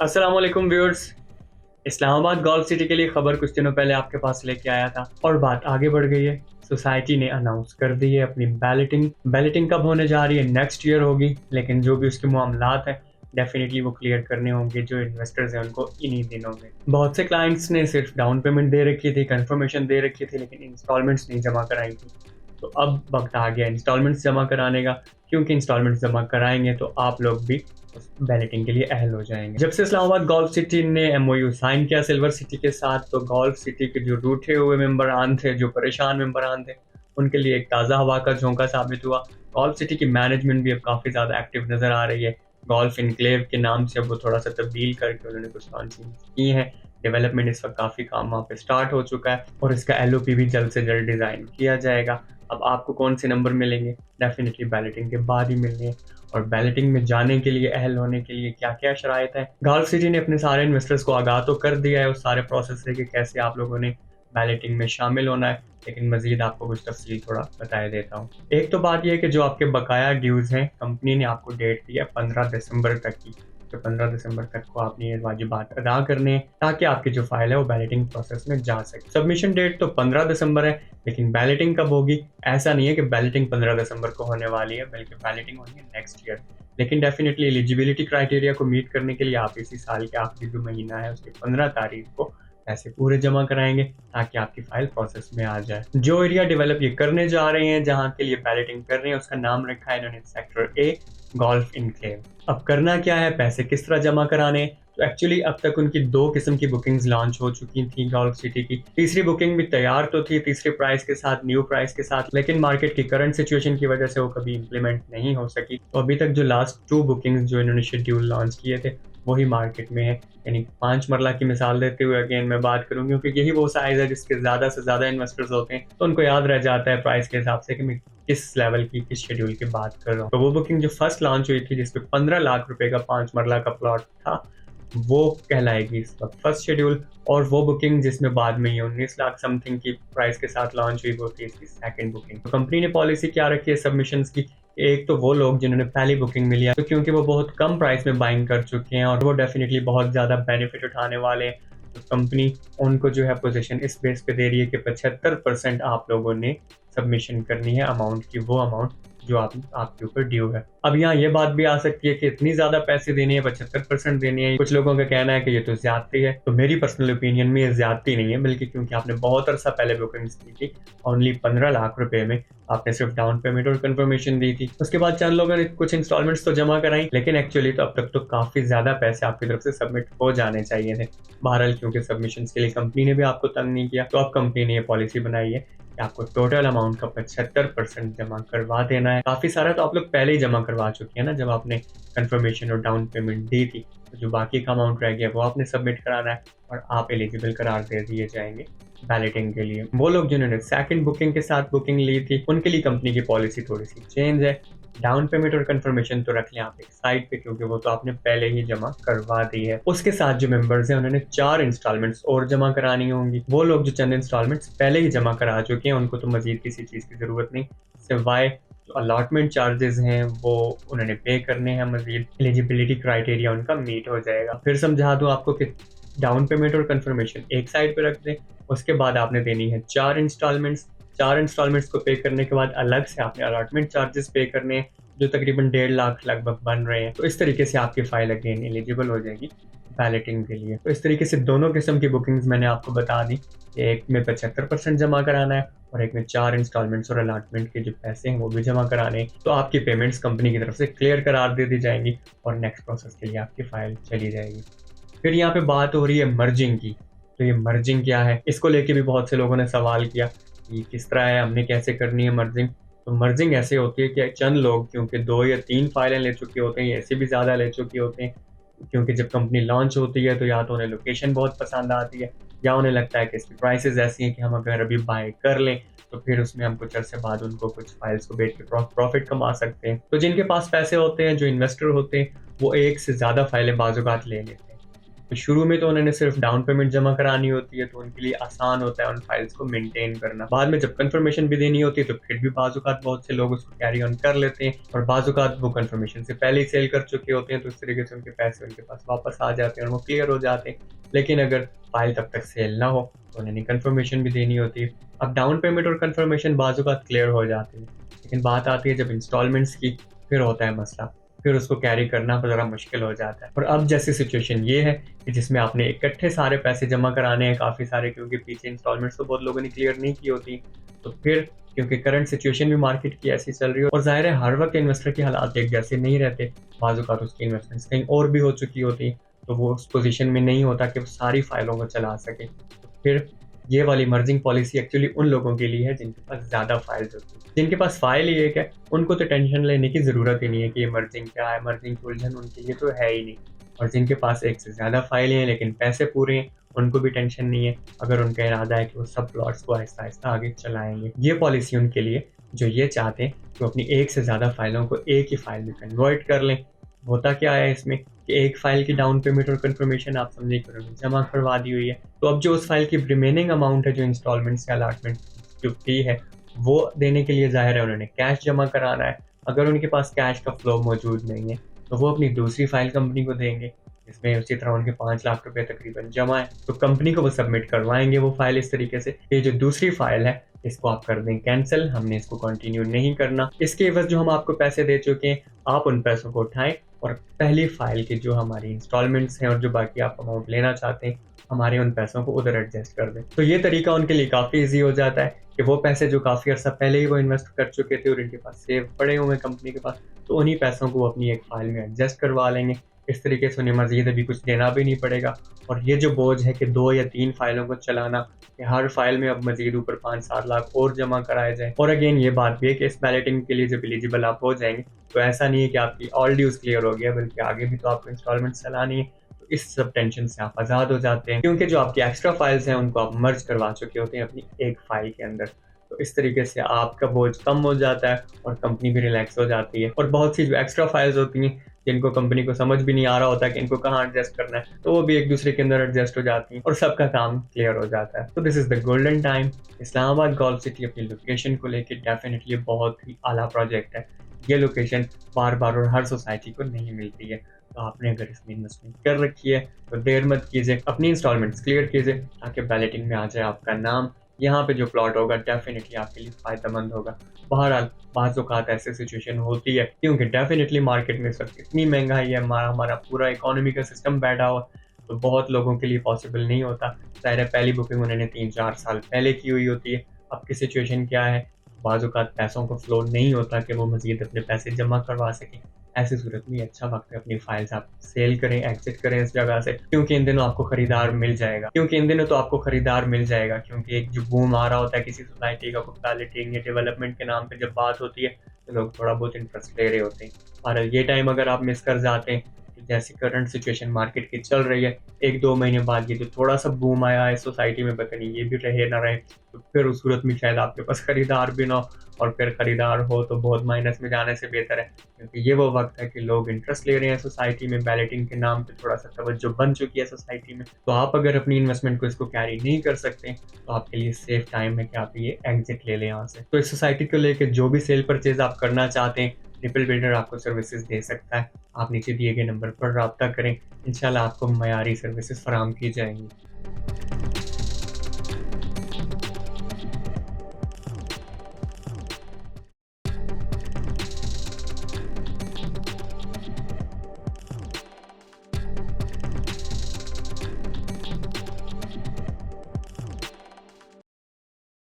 अस्सलाम वालेकुम viewers. Islamabad golf city के लिए खबर कुछ दिनों पहले आपके पास लेके आया था और बात आगे बढ़ गई है। सोसाइटी ने अनाउंस कर दी है अपनी बैलेटिंग कब होने जा रही है, नेक्स्ट ईयर होगी, लेकिन जो भी उसके मामलात हैं डेफिनेटली वो क्लियर करने होंगे जो इन्वेस्टर्स हैं उनको इन्हीं दिनों में। बहुत से क्लाइंट्स ने सिर्फ डाउन पेमेंट दे रखी थी, कंफर्मेशन दे रखी थी, लेकिन इंस्टॉलमेंट्स नहीं जमा कराई थी। तो अब वक्त आ गया इंस्टॉलमेंट्स जमा कराने का, क्योंकि इंस्टॉलमेंट्स जमा कराएंगे तो आप लोग भी उस बैलेटिंग के लिए अहल हो जाएंगे। जब से इस्लामाबाद गोल्फ सिटी ने एमओयू साइन किया सिल्वर सिटी के साथ, तो गोल्फ सिटी के जो रूठे हुए मेंबरान थे, जो परेशान मेंबरान थे, उनके लिए एक ताज़ा हवा का झोंका साबित हुआ। गोल्फ सिटी की मैनेजमेंट भी अब काफ़ी ज़्यादा एक्टिव नज़र आ रही है। गोल्फ इनक्लेव के नाम से अब वो थोड़ा सा तब्दील करके उन्होंने कुछ लॉन्चिंग की है। डेवलपमेंट इस वक्त काफ़ी काम वहाँ पे स्टार्ट हो चुका है और इसका एलओपी भी जल्द से जल्द डिज़ाइन किया जाएगा। अब आपको कौन से नंबर मिलेंगे, डेफिनेटली बैलेटिंग के बाद ही मिलने हैं। और बैलेटिंग में जाने के लिए, अहल होने के लिए क्या क्या शराइत है, गोल्फ सिटी ने अपने सारे इन्वेस्टर्स को आगाह तो कर दिया है उस सारे प्रोसेस से कि कैसे आप लोगों ने बैलेटिंग में शामिल होना है, लेकिन मजीद आपको कुछ तफसील थोड़ा बताया देता हूँ। एक तो बात यह है कि जो आपके बकाया ड्यूज़ हैं, कंपनी ने आपको डेट दी है 15 दिसंबर तक की। तो 15 दिसंबर तक को आपने ये वाजिबात अदा करने हैं ताकि आपकी जो फाइल है वो बैलेटिंग प्रोसेस में जा सके। सबमिशन डेट तो 15 दिसंबर है, लेकिन बैलेटिंग कब होगी ऐसा नहीं है कि बैलेटिंग 15 दिसंबर को होने वाली है, बल्कि बैलेटिंग होनी है नेक्स्ट ईयर। लेकिन डेफिनेटली एलिजिबिलिटी क्राइटेरिया को मीट करने के लिए आप इसी साल के आखिरी जो महीना है उसकी 15 तारीख को पैसे पूरे जमा कराएंगे ताकि आपकी फाइल प्रोसेस में आ जाए। जो एरिया डेवलप ये करने जा रहे हैं, जहाँ के लिए बैलेटिंग कर रहे हैं, उसका नाम रखा है इन्होंने सेक्टर ए गोल्फ इनक्लेव। अब करना क्या है, पैसे किस तरह जमा कराने, तो एक्चुअली अब तक उनकी 2 किस्म की बुकिंग्स लॉन्च हो चुकी थी गोल्फ सिटी की। तीसरी बुकिंग भी तैयार तो थी, तीसरे प्राइस के साथ, न्यू प्राइस के साथ, लेकिन मार्केट की करंट सिचुएशन की वजह से वो कभी इंप्लीमेंट नहीं हो सकी। तो अभी तक जो लास्ट 2 बुकिंग्स जो इन्होंने शेड्यूल लॉन्च किए थे वही मार्केट में है। यानी 5 मरला की मिसाल देते हुए अगेन मैं बात करूँ, क्योंकि यही वो साइज है जिसके ज़्यादा से ज़्यादा इन्वेस्टर्स होते हैं, तो उनको याद रह जाता है प्राइस के हिसाब से कि मैं किस लेवल की, किस शेड्यूल की बात कर रहा हूँ। तो वो बुकिंग जो फर्स्ट लॉन्च हुई थी जिसपे 15 लाख रुपए का 5 मरला का प्लॉट था, वो कहलाएगी इस वक्त फर्स्ट शेड्यूल। और वो बुकिंग जिसमें बाद में ये 19 लाख समथिंग की प्राइस के साथ लॉन्च हुई, वो थी इसकी सेकंड बुकिंग। तो कंपनी ने पॉलिसी क्या रखी है सबमिशंस की, एक तो वो लोग जिन्होंने पहली बुकिंग मिली है, तो क्योंकि वो बहुत कम प्राइस में बाइंग कर चुके हैं और वो डेफिनेटली बहुत ज़्यादा बेनिफिट उठाने वाले हैं, तो कंपनी उनको जो है पोजीशन इस बेस पे दे रही है कि 75% आप लोगों ने सबमिशन करनी है अमाउंट की, वो अमाउंट जो आपके ऊपर ड्यू है। अब यहाँ ये बात भी आ सकती है कि इतनी ज़्यादा पैसे देने हैं, 75% देने हैं। कुछ लोगों का कहना है कि ये तो ज़्यादती है, तो मेरी पर्सनल ओपिनियन में ये ज़्यादती नहीं है, बल्कि क्योंकि आपने बहुत अरसा पहले बुकिंग्स की थी, ओनली 15 लाख रुपए में आपने सिर्फ डाउन पेमेंट और कंफर्मेशन दी थी। उसके बाद चंद लोगों ने कुछ इंस्टॉलमेंट्स तो जमा कराई, लेकिन एक्चुअली तो अब तक तो काफ़ी ज़्यादा पैसे आपकी तरफ से सबमिट हो जाने चाहिए थे। बहरहाल क्योंकि सबमिशन के लिए कंपनी ने भी आपको तंग नहीं किया, तो अब कंपनी ने ये पॉलिसी बनाई है कि आपको टोटल अमाउंट का 75% जमा करवा देना है। काफ़ी सारा तो आप लोग पहले ही जमा करवा चुके हैं ना, जब आपने कंफर्मेशन और डाउन पेमेंट दी थी। तो जो बाकी का अमाउंट रह गया वो आपने सबमिट कराना है और आप एलिजिबल करार दे दिए जाएंगे बैलेटिंग के लिए। वो लोग जिन्होंने सेकंड बुकिंग के साथ बुकिंग ली थी, उनके लिए कंपनी की पॉलिसी थोड़ी सी चेंज है। डाउन पेमेंट और कंफर्मेशन तो रख लें आप एक साइड पे, क्योंकि वो तो आपने पहले ही जमा करवा दी है। उसके साथ जो मेंबर्स हैं उन्होंने 4 इंस्टॉलमेंट्स और जमा करानी होंगी। वो लोग जो चंद इंस्टॉलमेंट्स पहले ही जमा करा चुके हैं उनको तो मजीद किसी चीज़ की ज़रूरत नहीं, सिवाय जो अलॉटमेंट चार्जेस हैं वो उन्होंने पे करने हैं। मजीद एलिजिबिलिटी क्राइटेरिया उनका मीट हो जाएगा। फिर समझा दूँ आपको कि डाउन पेमेंट और कंफर्मेशन एक साइड पे रख दें, उसके बाद आपने देनी है 4 इंस्टॉलमेंट्स। 4 इंस्टॉलमेंट्स को पे करने के बाद अलग से आपने अलॉटमेंट चार्जेस पे करने हैं, जो तकरीबन 1.5 लाख लगभग बन रहे हैं। तो इस तरीके से आपकी फाइल अगेन एलिजिबल हो जाएगी बैलेटिंग के लिए। तो इस तरीके से दोनों किस्म की बुकिंग्स मैंने आपको बता दी। एक में 75% जमा कराना है और एक में 4 इंस्टॉलमेंट्स और अलॉटमेंट के जो पैसे हैं वो भी जमा कराने हैं। तो आपकी पेमेंट्स कंपनी की तरफ से क्लियर करार दे दी जाएंगी और नेक्स्ट प्रोसेस के लिए आपकी फाइल चली जाएगी। फिर यहाँ पे बात हो रही है मर्जिंग की। तो ये मर्जिंग क्या है, इसको लेके भी बहुत से लोगों ने सवाल किया कि किस तरह है, हमने कैसे करनी है मर्जिंग। तो मर्जिंग ऐसे होती है कि चंद लोग क्योंकि 2 या 3 फाइलें ले चुके होते हैं, ऐसे भी ज़्यादा ले चुके होते हैं, क्योंकि जब कंपनी लॉन्च होती है तो या तो उन्हें लोकेशन बहुत पसंद आती है, या उन्हें लगता है कि इसकी प्राइसेस ऐसी हैं कि हम अगर अभी बाय कर लें तो फिर उसमें हम कुछ अरसे बाद उनको कुछ फाइल्स को बेच के प्रॉफिट कमा सकते हैं। तो जिनके पास पैसे होते हैं, जो इन्वेस्टर होते हैं, वो एक से ज़्यादा फाइलें बाज़ औक़ात ले लेते हैं। तो शुरू में तो उन्होंने सिर्फ डाउन पेमेंट जमा करानी होती है, तो उनके लिए आसान होता है उन फाइल्स को मेंटेन करना। बाद में जब कंफर्मेशन भी देनी होती है तो फिर भी बाज़-औक़ात बहुत से लोग उसको कैरी ऑन कर लेते हैं और बाज़-औक़ात वो कंफर्मेशन से पहले ही सेल कर चुके होते हैं, तो इस तरीके से उनके पैसे उनके पास वापस आ जाते हैं और वो क्लियर हो जाते हैं। लेकिन अगर फाइल तब तक सेल ना हो तो उन्हें कंफर्मेशन भी देनी होती है। अब डाउन पेमेंट और कंफर्मेशन बाज़-औक़ात क्लियर हो जाती है, लेकिन बात आती है जब इंस्टॉलमेंट्स की, फिर होता है मसला। फिर उसको कैरी करना ज़रा मुश्किल हो जाता है। और अब जैसी सिचुएशन ये है कि जिसमें आपने इकट्ठे सारे पैसे जमा कराने हैं काफ़ी सारे, क्योंकि पीछे इंस्टॉलमेंट्स तो बहुत लोगों ने क्लियर नहीं की होती। तो फिर क्योंकि करंट सिचुएशन भी मार्केट की ऐसी चल रही है और ज़ाहिर है हर वक़्त इन्वेस्टर के हालात एक जैसे नहीं रहते। बाज़-औक़ात उसकी इन्वेस्टमेंट्स कहीं और भी हो चुकी होती हैं, तो वो उस पोज़ीशन में नहीं होता कि वो सारी फाइलों को चला सके। तो फिर ये वाली मर्जिंग पॉलिसी एक्चुअली उन लोगों के लिए है जिनके पास ज़्यादा फाइल्स होती हैं। जिनके पास फाइल ही एक है, उनको तो टेंशन लेने की ज़रूरत ही नहीं है कि ये मर्जिंग क्या है, मर्जिंग की उलझन उनके लिए तो है ही नहीं। और जिनके पास एक से ज़्यादा फाइलें हैं लेकिन पैसे पूरे हैं, उनको भी टेंशन नहीं है, अगर उनका इरादा है कि वो सब प्लॉट्स को आहिस्ता-आहिस्ता आगे चलाएँगे। ये पॉलिसी उनके लिए जो ये चाहते हैं कि वो अपनी एक से ज़्यादा फाइलों को एक ही फाइल में कन्वर्ट कर लें। होता क्या है इसमें कि एक फाइल की डाउन पेमेंट और कंफर्मेशन आप समझिए कि उन्होंने जमा करवा दी हुई है। तो अब जो उस फाइल की रिमेनिंग अमाउंट है, जो इंस्टॉलमेंट्स या अलॉटमेंट जो फी है, वो देने के लिए ज़ाहिर है उन्होंने कैश जमा कराना है। अगर उनके पास कैश का फ्लो मौजूद नहीं है, तो वो अपनी दूसरी फाइल कंपनी को देंगे, जिसमें उसी तरह उनके 5 लाख रुपए तकरीबन जमा है। तो कंपनी को वो सबमिट करवाएँगे वो फाइल इस तरीके से, ये जो दूसरी फाइल है, इसको आप कर दें कैंसल, हमने इसको कंटिन्यू नहीं करना। इसके एवज़ जो हम आपको पैसे दे चुके हैं, आप उन पैसों को उठाएँ और पहली फाइल की जो हमारी इंस्टॉलमेंट्स हैं और जो बाकी आप अमाउंट लेना चाहते हैं, हमारे उन पैसों को उधर एडजस्ट कर दें। तो ये तरीका उनके लिए काफ़ी ईज़ी हो जाता है कि वो पैसे जो काफ़ी अर्सा पहले ही वो इन्वेस्ट कर चुके थे और इनके पास सेव पड़े हुए हैं कंपनी के पास, तो उन्हीं पैसों को वो अपनी एक फाइल में एडजस्ट करवा लेंगे। इस तरीके से उन्हें मज़ीद अभी कुछ देना भी नहीं पड़ेगा और ये जो बोझ है कि 2 या 3 फाइलों को चलाना, कि हर फाइल में अब मज़ीद ऊपर 5-7 लाख और जमा कराए जाएँ। और अगेन ये बात भी है कि इस बैलेटिंग के लिए जब एलिजिबल आप हो जाएँगे, तो ऐसा नहीं है कि आपकी ऑल ड्यूज़ क्लियर हो गया, बल्कि आगे भी तो आपको इंस्टॉलमेंट चलानी है। तो इस सब टेंशन से आप आज़ाद हो जाते हैं, क्योंकि जो आपकी एक्स्ट्रा फाइल्स हैं, उनको आप मर्ज करवा चुके होते हैं अपनी एक फाइल के अंदर। तो इस तरीके से आपका बोझ कम हो जाता है और कंपनी भी रिलैक्स हो जाती है। और बहुत सी जो एक्स्ट्रा फाइल्स होती हैं, जिनको कंपनी को समझ भी नहीं आ रहा होता कि इनको कहाँ एडजस्ट करना है, तो वो भी एक दूसरे के अंदर एडजस्ट हो जाती हैं और सबका काम क्लियर हो जाता है। तो this is the golden time. Islamabad golf city अपनी लोकेशन को लेके डेफिनिटली बहुत ही आला प्रोजेक्ट है। ये लोकेशन बार-बार और हर सोसाइटी को नहीं मिलती है। तो आपने अगर इसमें इन्वेस्टमेंट कर रखी है, तो देर मत कीजिए, अपनी इंस्टॉलमेंट्स क्लियर कीजिए ताकि बैलेटिंग में आ जाए आपका नाम। यहाँ पे जो प्लॉट होगा डेफिनिटली आपके लिए फ़ायदेमंद होगा। बहरहाल बाज़-औक़ात ऐसी सिचुएशन होती है, क्योंकि डेफिनिटली मार्केट में इस वक़्त इतनी महँगाई है, हमारा पूरा इकोनॉमी का सिस्टम बैठा हुआ, तो बहुत लोगों के लिए पॉसिबल नहीं होता। ज़ाहिर है पहली बुकिंग उन्होंने 3-4 साल पहले की हुई होती है। अब की सिचुएशन क्या है, बाज़-औक़ात पैसों का फ्लो नहीं होता कि वो मज़ीद अपने पैसे जमा करवा सकें। ऐसी सूरत में ये अच्छा वक़्त है, अपनी फाइल्स आप सेल करें, एग्ज़िट करें इस जगह से, क्योंकि इन दिनों आपको खरीदार मिल जाएगा। क्योंकि एक जो बूम आ रहा होता है किसी सोसाइटी का, बैलेटिंग या डेवलपमेंट के नाम पे जब बात होती है, तो लोग थोड़ा बहुत इंटरेस्ट ले रहे होते हैं। और ये टाइम अगर आप मिस कर जाते हैं, तो जैसी करंट सिचुएशन मार्केट की चल रही है, 1-2 महीने बाद ये जो थोड़ा-सा बूम आया है सोसाइटी में, पता नहीं ये भी रहे ना रहे, तो फिर उस सूरत में शायद आपके पास खरीदार भी ना हो, और फिर खरीदार हो तो बहुत माइनस में जाने से बेहतर है, क्योंकि ये वो वक़्त है कि लोग इंटरेस्ट ले रहे हैं सोसाइटी में, बैलेटिंग के नाम पे थोड़ा-सा तवज्जो बन चुकी है सोसाइटी में। तो आप अगर अपनी इन्वेस्टमेंट को इसको कैरी नहीं कर सकते, तो आपके लिए सेफ टाइम है कि आप ये एग्ज़िट ले लें यहाँ से। तो इस सोसाइटी को लेके जो भी सेल परचेज़ आप करना चाहते हैं, रिपल बिल्डर आपको सर्विसेज़ दे सकता है। आप नीचे दिए गए नंबर पर राब्ता करें, इंशाल्लाह आपको मयारी सर्विसेज़ फराहम की जाएँगी।